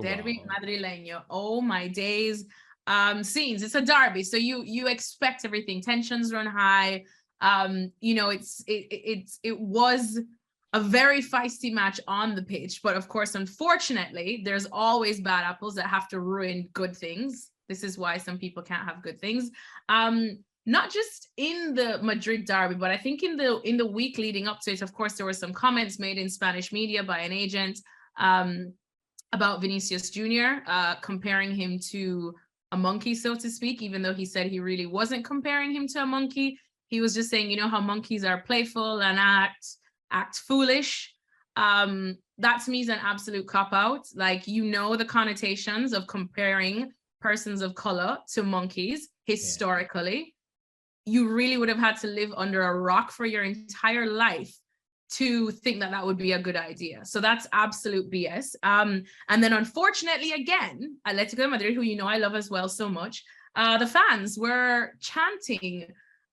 Derby Wow. Madrileño. Oh my days. Scenes. It's a derby, so you expect everything. Tensions run high. It was a very feisty match on the pitch, but of course, unfortunately, there's always bad apples that have to ruin good things. This is why some people can't have good things. Not just in the Madrid derby, but I think in the week leading up to it, of course, there were some comments made in Spanish media by an agent about Vinicius Jr., comparing him to a monkey, so to speak, even though he said he really wasn't comparing him to a monkey. He was just saying, how monkeys are playful and act foolish. That to me is an absolute cop-out. Like, the connotations of comparing persons of color to monkeys historically. You really would have had to live under a rock for your entire life to think that would be a good idea. So that's absolute BS. And then unfortunately, again, Atletico Madrid, who I love as well so much, the fans were chanting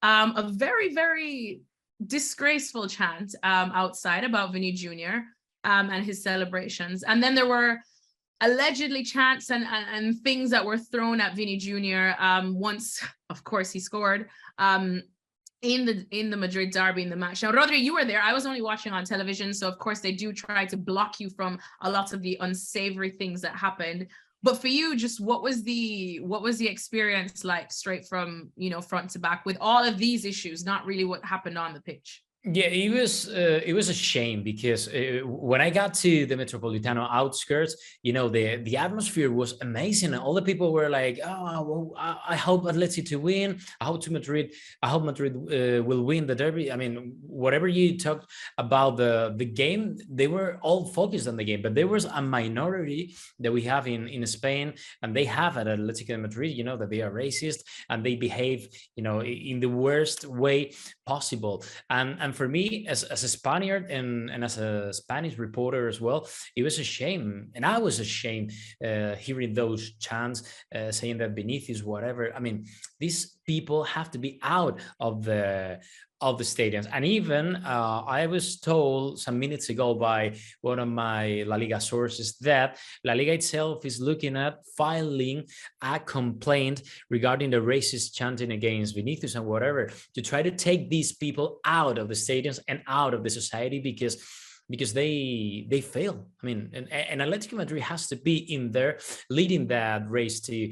a very, very disgraceful chant outside about Vinny Jr. And his celebrations. And then there were allegedly chants and things that were thrown at Vinny Jr. Once, of course, he scored in the Madrid derby in the match. Now, Rodri, you were there. I was only watching on television, so of course they do try to block you from a lot of the unsavory things that happened. But for you, just what was the experience like, straight from front to back, with all of these issues, not really what happened on the pitch? Yeah, it was a shame because when I got to the Metropolitano outskirts, the atmosphere was amazing, and all the people were like, "Oh, well, I hope Atleti to win. I hope Madrid will win the derby." I mean, whatever you talked about the game, they were all focused on the game. But there was a minority that we have in Spain, and they have at Atletico Madrid, that they are racist and they behave, in the worst way possible. And for me, as a Spaniard and as a Spanish reporter as well, it was a shame, and I was ashamed hearing those chants saying that Vinicius, whatever. I mean, these people have to be out of the stadiums. And even I was told some minutes ago by one of my LaLiga sources that LaLiga itself is looking at filing a complaint regarding the racist chanting against Vinicius and whatever, to try to take these people out of the stadiums and out of the society, because they fail. I mean, and Atletico Madrid has to be in there leading that race to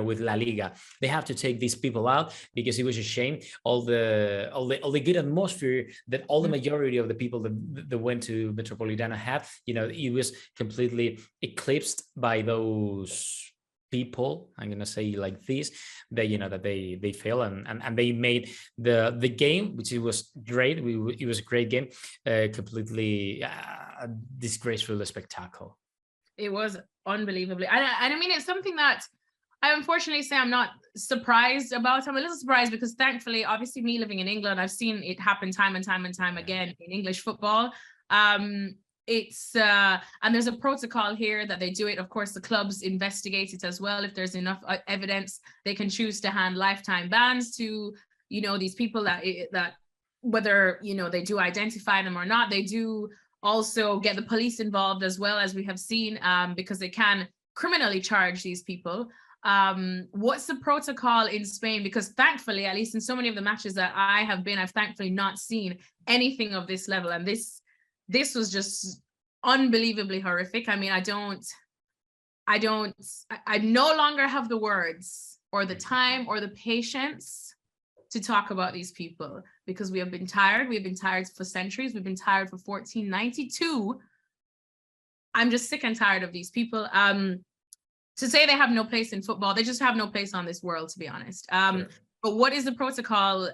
with La Liga. They have to take these people out, because it was a shame all the good atmosphere that all the majority of the people that went to Metropolitana had. It was completely eclipsed by those people, I'm gonna say like this, that that they fail, and they made the game, which it was great. It was a great game, completely disgraceful spectacle. It was unbelievably, and I mean, it's something that I unfortunately say I'm not surprised about. I'm a little surprised because, thankfully, obviously, me living in England, I've seen it happen time and time and time again in English football. It's and there's a protocol here that they do it. Of course, the clubs investigate it as well. If there's enough evidence, they can choose to hand lifetime bans to these people that whether they do identify them or not. They do also get the police involved as well, as we have seen, because they can criminally charge these people. What's the protocol in Spain? Because thankfully, at least in so many of the matches that I have been, I've thankfully not seen anything of this level. And this was just unbelievably horrific. I mean, I no longer have the words or the time or the patience to talk about these people, because we have been tired. We've been tired for centuries. We've been tired for 1492. I'm just sick and tired of these people. To say they have no place in football, they just have no place on this world, to be honest. Sure. But what is the protocol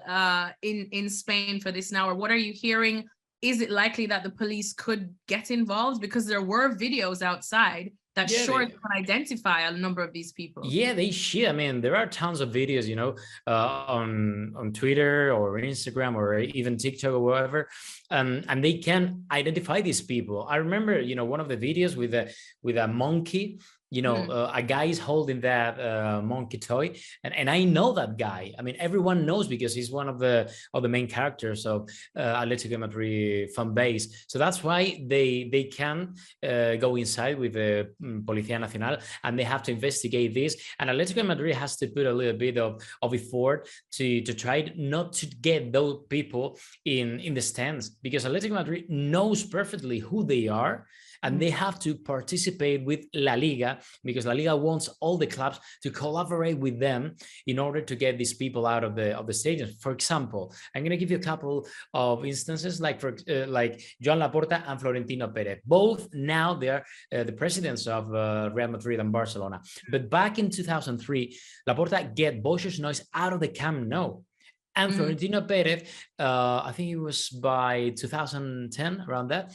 in Spain for this now? Or what are you hearing? Is it likely that the police could get involved? Because there were videos outside that can identify a number of these people. Yeah, they should. I mean, there are tons of videos, on Twitter or Instagram or even TikTok or whatever, and they can identify these people. I remember, one of the videos with a monkey A guy is holding that monkey toy, and I know that guy. I mean, everyone knows because he's one of the main characters of Atletico Madrid fan base. So that's why they can go inside with the Policía Nacional, and they have to investigate this. And Atletico Madrid has to put a little bit of effort to try not to get those people in the stands, because Atletico Madrid knows perfectly who they are. And they have to participate with La Liga, because La Liga wants all the clubs to collaborate with them in order to get these people out of the stadium. For example, I'm going to give you a couple of instances, like Joan Laporta and Florentino Perez. Both now they are the presidents of Real Madrid and Barcelona. But back in 2003, Laporta get boisterous noise out of the Camp Nou. And Florentino Perez, I think it was by 2010, around that,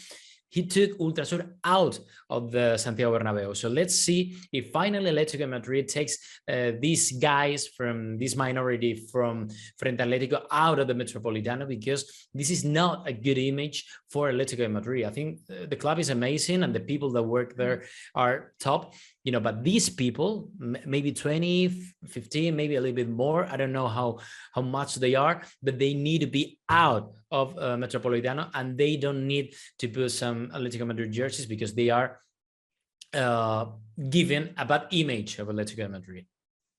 he took Ultrasur out of the Santiago Bernabeu. So let's see if finally Atletico Madrid takes these guys from this minority from Frente Atlético out of the Metropolitano, because this is not a good image for Atletico Madrid. I think the club is amazing and the people that work there are top, but these people, maybe 20, 15, maybe a little bit more, I don't know how much they are, but they need to be out of Metropolitano, and they don't need to put some Atletico Madrid jerseys, because they are given a bad image of Atletico Madrid.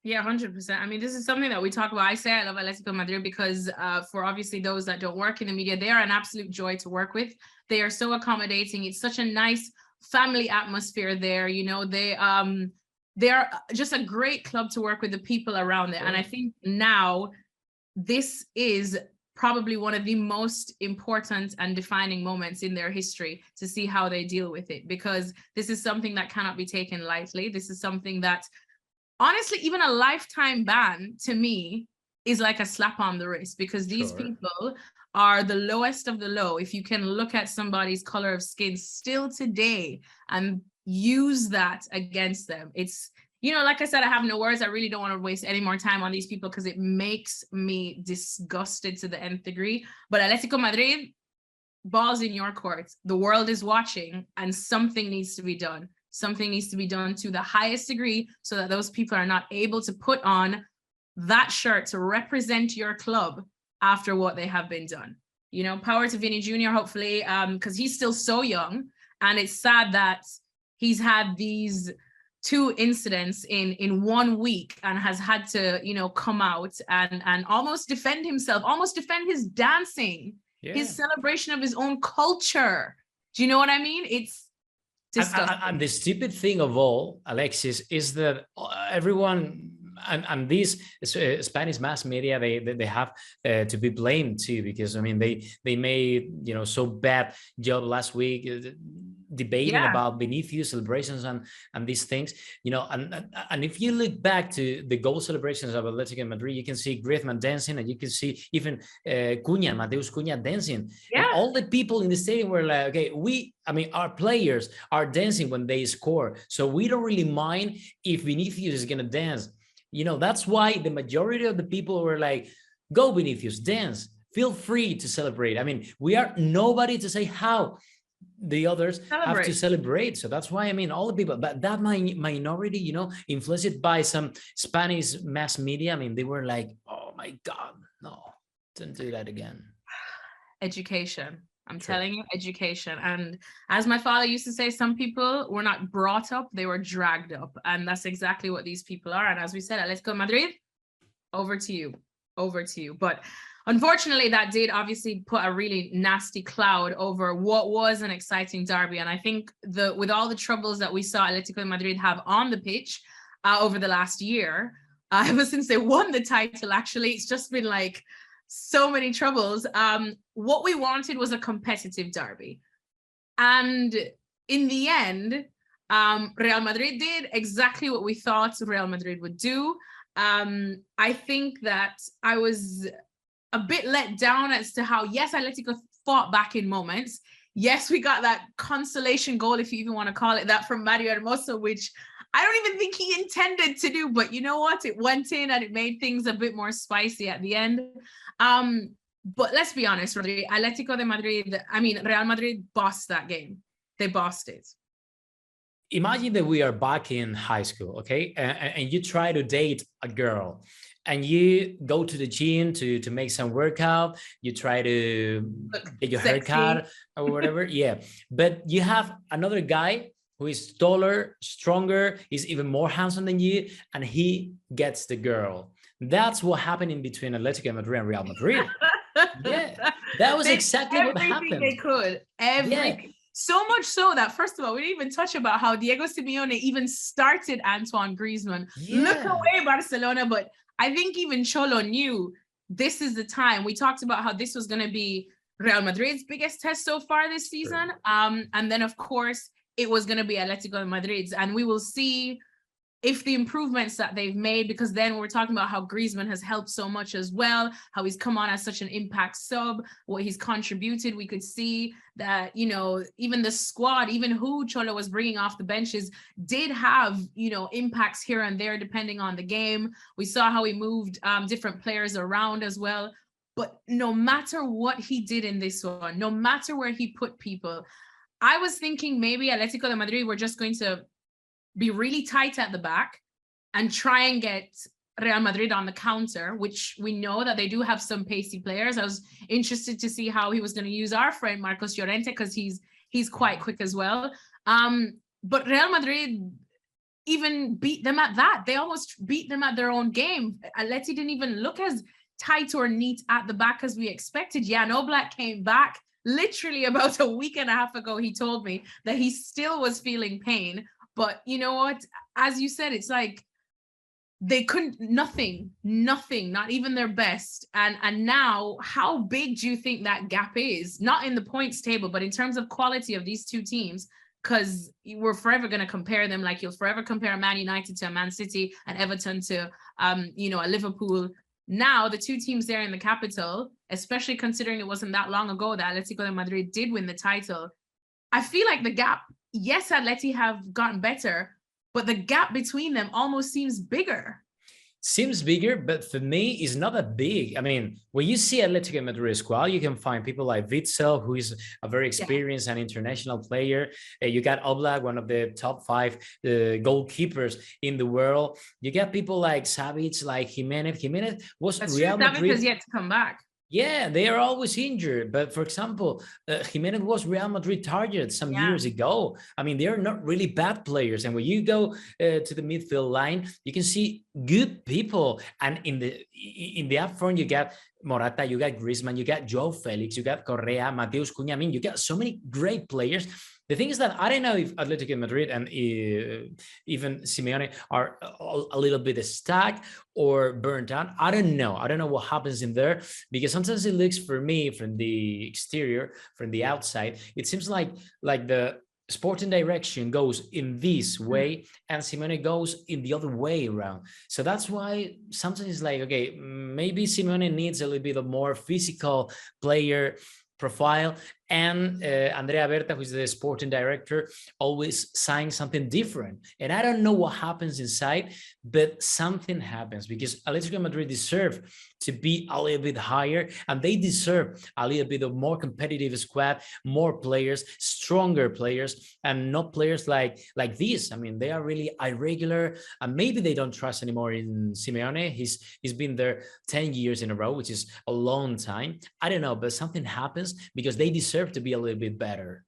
Yeah, 100%. I mean, this is something that we talk about. I say I love Atletico Madrid because for obviously those that don't work in the media, they are an absolute joy to work with. They are so accommodating. It's such a nice family atmosphere there. They're just a great club to work with, the people around it. And I think now this is probably one of the most important and defining moments in their history, to see how they deal with it, because this is something that cannot be taken lightly. This is something that, honestly, even a lifetime ban to me is like a slap on the wrist, because these people are the lowest of the low. If you can look at somebody's color of skin still today and use that against them, it's, like I said, I have no words. I really don't want to waste any more time on these people because it makes me disgusted to the nth degree. But Atletico Madrid, balls in your court. The world is watching, and something needs to be done. Something needs to be done to the highest degree so that those people are not able to put on that shirt to represent your club after what they have been done. Power to Vinny Jr., hopefully, because he's still so young. And it's sad that he's had these 2 incidents in 1 week and has had to, come out and almost defend himself, almost defend his dancing, his celebration of his own culture. Do you know what I mean? It's disgusting. And the stupid thing of all, Alexis, is that everyone and these Spanish mass media, they have to be blamed too, because I mean they made so bad job last week debating about Vinicius celebrations and these things, and if you look back to the goal celebrations of Atletico Madrid, you can see Griezmann dancing, and you can see even Mateus Cunha dancing. And all the people in the stadium were like, okay, our players are dancing when they score, so we don't really mind if Vinicius is gonna dance. That's why the majority of the people were like, go Vinicius, dance, feel free to celebrate. I mean, we are nobody to say how the others have to celebrate. So that's why, all the people, but that minority, influenced by some Spanish mass media, they were like, oh my God, no, don't do that again. Education. I'm telling you, education. And as my father used to say, some people were not brought up, they were dragged up. And that's exactly what these people are. And as we said, Atletico Madrid, over to you. But unfortunately, that did obviously put a really nasty cloud over what was an exciting derby. And I think with all the troubles that we saw Atletico Madrid have on the pitch over the last year, ever since they won the title, actually, it's just been like so many troubles. What we wanted was a competitive derby. And in the end, Real Madrid did exactly what we thought Real Madrid would do. I think that I was a bit let down as to how, yes, Atletico fought back in moments. Yes, we got that consolation goal, if you even want to call it that, from Mario Hermoso, which I don't even think he intended to do, but you know what? It went in and it made things a bit more spicy at the end. But let's be honest, Rodri, Real Madrid bossed that game. They bossed it. imagine that we are back in high school, okay? And you try to date a girl and you go to the gym to make some workout, you try to Look get your hair sexy. cut or whatever. Yeah. But you have another guy who is taller, stronger, is even more handsome than you, and he gets the girl. That's what happened in between Atletico Madrid and Real Madrid. Yeah, that was They did exactly what everything they happened. could. Yeah, Everything. So much so that, first of all, we didn't even touch about how Diego Simeone even started Antoine Griezmann. Look yeah. away, Barcelona. But I think even Cholo knew this is the time. We talked about how this was going to be Real Madrid's biggest test so far this True. season. And then, of course, it was going to be Atletico Madrid's. And we will see if the improvements that they've made, because then we're talking about how Griezmann has helped so much as well, how he's come on as such an impact sub, what he's contributed. We could see that, you know, even the squad, even who Cholo was bringing off the benches did have, you know, impacts here and there depending on the game. We saw how he moved different players around as well. But no matter what he did in this one, no matter where he put people, I was thinking maybe Atletico de Madrid were just going to be really tight at the back and try and get Real Madrid on the counter, which we know that they do have some pacey players. I was interested to see how he was going to use our friend Marcos Llorente, because he's quite quick as well. But Real Madrid even beat them at that. They almost beat them at their own game. Atleti didn't even look as tight or neat at the back as we expected. Jan Oblak came back literally about a week and a half ago. He told me that he still was feeling pain. But you know what? As you said, it's like they couldn't, nothing, not even their best. And now, how big do you think that gap is? Not in the points table, but in terms of quality of these two teams, because we're forever going to compare them. Like, you'll forever compare Man United to a Man City and Everton to, you know, a Liverpool. Now, the two teams there in the capital, especially considering it wasn't that long ago that Atletico de Madrid did win the title, I feel like the gap, yes, Atleti have gotten better, but the gap between them almost seems bigger. Seems bigger, but for me, it's not that big. I mean, when you see Atletico Madrid squad, you can find people like Witsel, who is a very experienced and international player. You got Oblak, one of the top 5 goalkeepers in the world. You got people like Savic, like Jimenez. Jimenez was That's Real true. Savic Madrid. has yet to come back. Yeah, they are always injured. But for example, Jimenez was Real Madrid target some years ago. I mean, they're not really bad players. And when you go to the midfield line, you can see good people. And in the up front, you got Morata, you got Griezmann, you got Joao Felix, you got Correa, Mateus Cunha. I mean, you got so many great players. The thing is that I don't know if Atletico Madrid and even Simeone are a little bit stuck or burnt out. I don't know. I don't know what happens in there, because sometimes it looks, for me, from the exterior, from the outside, it seems like the sporting direction goes in this way and Simeone goes in the other way around. So that's why sometimes it's like, okay, maybe Simeone needs a little bit of more physical player profile, and Andrea Berta, who is the sporting director, always signs something different. And I don't know what happens inside, but something happens, because Atletico Madrid deserve to be a little bit higher, and they deserve a little bit of more competitive squad, more players, stronger players, and not players like this. I mean, they are really irregular, and maybe they don't trust anymore in Simeone. He's been there 10 years in a row, which is a long time. I don't know, but something happens, because they deserve to be a little bit better.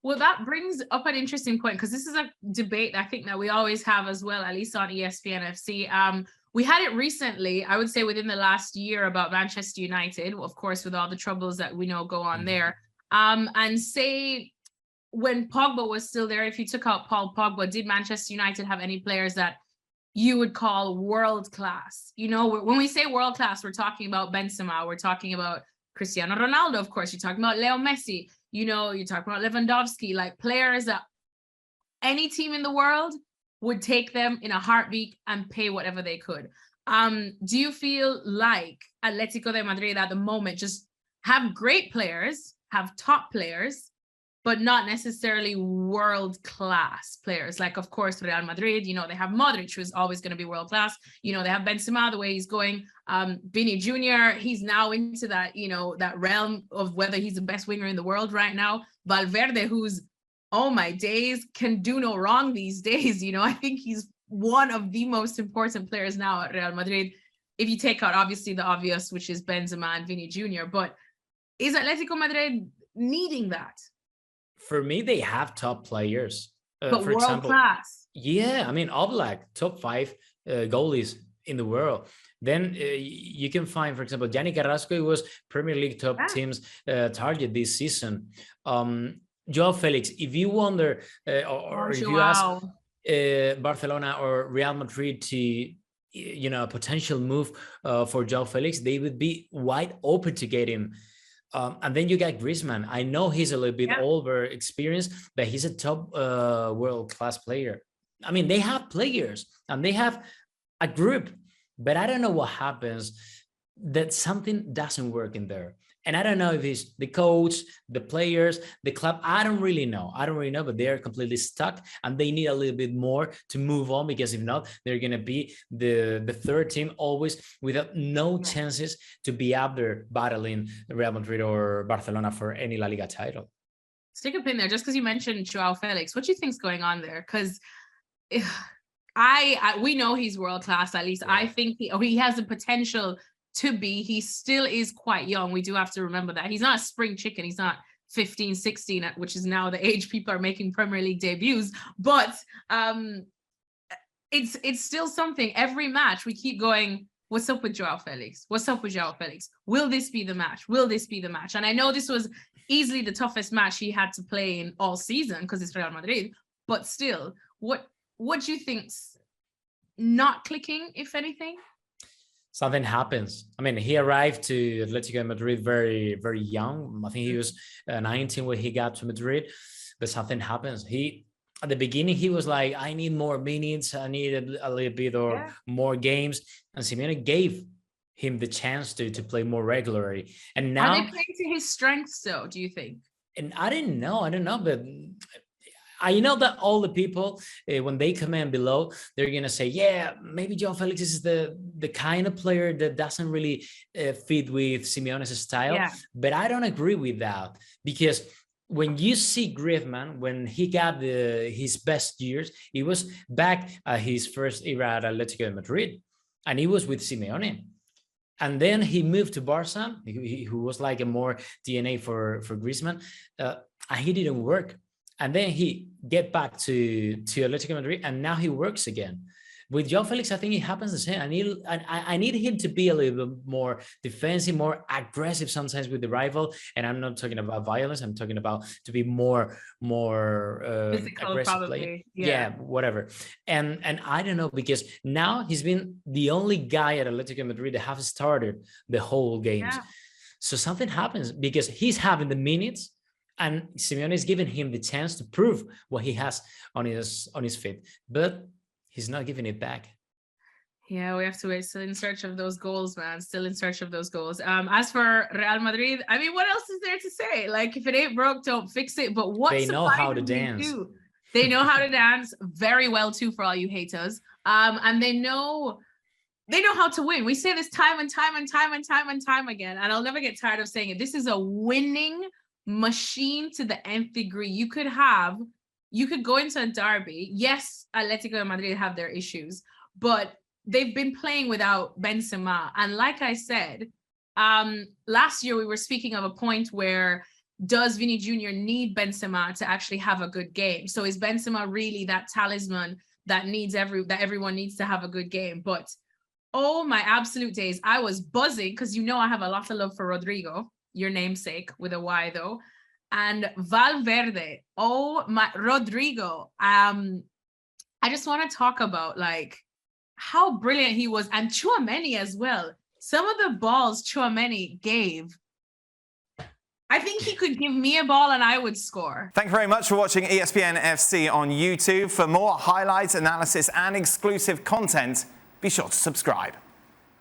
Well, that brings up an interesting point, because this is a debate I think that we always have as well, at least on ESPN FC. We had it recently, I would say within the last year, about Manchester United, of course, with all the troubles that we know go on there. And say when Pogba was still there, if you took out Paul Pogba, did Manchester United have any players that you would call world class? You know, when we say world class, we're talking about Benzema, we're talking about Cristiano Ronaldo, of course, you're talking about Leo Messi, you know, you're talking about Lewandowski, like players that any team in the world would take them in a heartbeat and pay whatever they could. Do you feel like Atletico de Madrid at the moment just have great players, have top players, but not necessarily world-class players? Like, of course, Real Madrid, you know, they have Modric, who's always going to be world-class. You know, they have Benzema, the way he's going. Vini Jr., he's now into that, you know, that realm of whether he's the best winger in the world right now. Valverde, who's oh my days, can do no wrong these days. I think he's one of the most important players now at Real Madrid. If you take out obviously the obvious, which is Benzema and Vini Jr., but is Atletico Madrid needing that? For me, they have top players. But For world example, class. yeah, I mean, Oblak, top 5 goalies in the world. Then you can find, for example, Yannick Carrasco was Premier League top teams target this season. Joao Felix, if you wonder, or if you ask Barcelona or Real Madrid to, a potential move for Joao Felix, they would be wide open to get him. And then you got Griezmann. I know he's a little bit over experienced, but he's a top world-class player. I mean, they have players and they have a group, but I don't know what happens, that something doesn't work in there. And I don't know if it's the coach, the players, the club. I don't really know, but they're completely stuck and they need a little bit more to move on, because if not, they're going to be the third team always without no chances to be up there battling Real Madrid or Barcelona for any La Liga title. Stick a pin there, just because you mentioned Joao Felix. What do you think's going on there? Because we know he's world class, at least. I think he has the potential to be. He still is quite young. We do have to remember that. He's not a spring chicken. He's not 15, 16, which is now the age people are making Premier League debuts. But it's still something. Every match we keep going, what's up with Joao Felix? What's up with Joao Felix? Will this be the match? Will this be the match? And I know this was easily the toughest match he had to play in all season because it's Real Madrid. But still, what do you think's not clicking, if anything? Something happens. I mean, he arrived to Atletico Madrid very, very young. I think he was 19 when he got to Madrid, but something happens. At the beginning, he was like, I need more minutes. I need a little bit or more games. And Simeone gave him the chance to play more regularly. And now, are they playing to his strengths though, do you think? And I don't know, but I know that all the people, when they comment below, they're going to say, yeah, maybe Joao Felix is the kind of player that doesn't really fit with Simeone's style. Yeah. But I don't agree with that, because when you see Griezmann, when he got his best years, he was back at his first era at Atletico Madrid, and he was with Simeone. And then he moved to Barca, who was like a more DNA for Griezmann, and he didn't work. And then he get back to Atletico Madrid, and now he works again. With Joao Felix, I think it happens the same. I need him to be a little bit more defensive, more aggressive sometimes with the rival. And I'm not talking about violence. I'm talking about to be more physical, aggressive player. Yeah, whatever. And I don't know, because now he's been the only guy at Atletico Madrid that have started the whole games. Yeah. So something happens, because he's having the minutes, and Simeone is giving him the chance to prove what he has on his feet, but he's not giving it back. Yeah, we have to wait. Still in search of those goals, man. Still in search of those goals. As for Real Madrid, I mean, what else is there to say? Like, if it ain't broke, don't fix it. But what they know how to dance. They know how to dance very well too, for all you haters. And they know how to win. We say this time and time again, and I'll never get tired of saying it. This is a winning machine to the nth degree. You could go into a derby. Yes, Atletico Madrid have their issues, but they've been playing without Benzema. And like I said, last year we were speaking of a point where, does Vini Jr. need Benzema to actually have a good game? So is Benzema really that talisman that everyone needs to have a good game? But oh my absolute days, I was buzzing, because I have a lot of love for Rodrigo, your namesake, with a Y though, and Valverde. Oh my, Rodrigo. I just want to talk about like how brilliant he was, and Tchouaméni as well. Some of the balls Tchouaméni gave, I think he could give me a ball and I would score. Thank you very much for watching ESPN FC on YouTube. For more highlights, analysis, and exclusive content, be sure to subscribe.